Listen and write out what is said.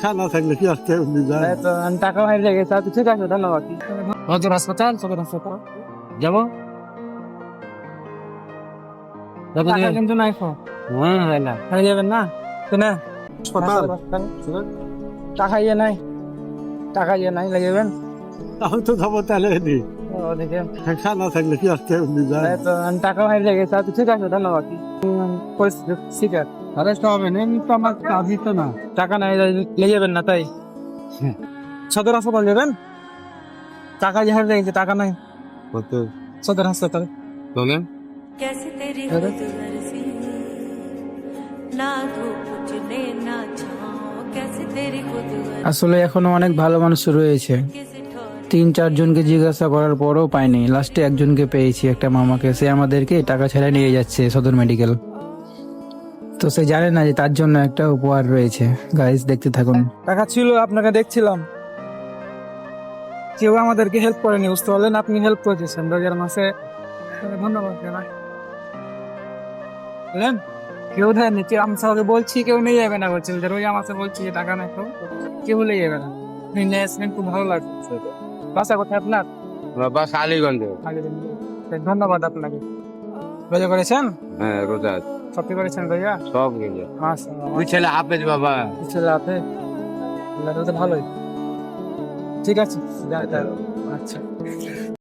খানা থাকলে কি আসতে যায়? টাকা হারিয়ে গেছে। আচ্ছা, ঠিক আছে, ধন্যবাদ। সদর হাসপাতাল, সদর হাসপাতাল যাবো টাকা কিন্তু নাই ফোন না হারিয়ে যাবেন না তো না হাসপাতাল? টাকা ইয়ে নাই, টাকা ইয়ে নাই লেগে যাবেন। তাহলে তো যাবো তাহলে নি। ওদিকে খানা থাকলে কি আসতে যায়? টাকা হারিয়ে গেছে। আচ্ছা, ঠিক আছে, ধন্যবাদ। পরিস্থিতি ঠিক আছে, আরেস্ট হবে না, এমনি তো আমার কাজই তো না। টাকা নাই লেগে যাবেন না তাই সদর হাসপাতাল যাবেন। টাকা যে হারিয়ে গেছে, টাকা নাই কত সদর হাসপাতাল। বলেন? कैसे तेरी अरे? खुद गर्जी ना धूप चुने ना छाँव कैसे तेरी खुद गर्जी আসলে এখনো অনেক ভালো মানুষ রয়েছে। किसी ठोर 3-4 জনকে জিজ্ঞাসা করার পরও পাইনি, লাস্টে একজনকে পেয়েছি, একটা মামাকে। সে আমাদেরকে টাকা ছাড়া নিয়ে যাচ্ছে সদর মেডিকেল। তো সে জানে না যে তার জন্য একটা উপহার রয়েছে। গাইস, দেখতে থাকুন। টাকা ছিল, আপনাকে দেখছিলাম, কেউ আমাদেরকে হেল্প করেনি, বুঝতে পারলেন? আপনি হেল্প করেছেন রোজার মাসে, ধন্যবাদ জানাই। বুঝলেন, কেউ দেয়নি, কেউ আমি সবাইকে বলছি কেউ নিয়ে যাবে না, বলছিল যে রোজা মাসে বলছি যে টাকা নাই, তো কেউ নিয়ে যাবে না। আপনি নিয়ে আসবেন, খুব ভালো লাগছে। বাসা কোথায় আপনার? বাস আলীগঞ্জে। ধন্যবাদ আপনাকে। রোজা করেছেন? হ্যাঁ রোজা সত্যি করেছেন রোজা? সব গেছে। মাশাআল্লাহ। তুই ছেলে হাফেজ বাবা। ছেলে আছে, আল্লাহ তো ভালোই। ঠিক আছে, আচ্ছা।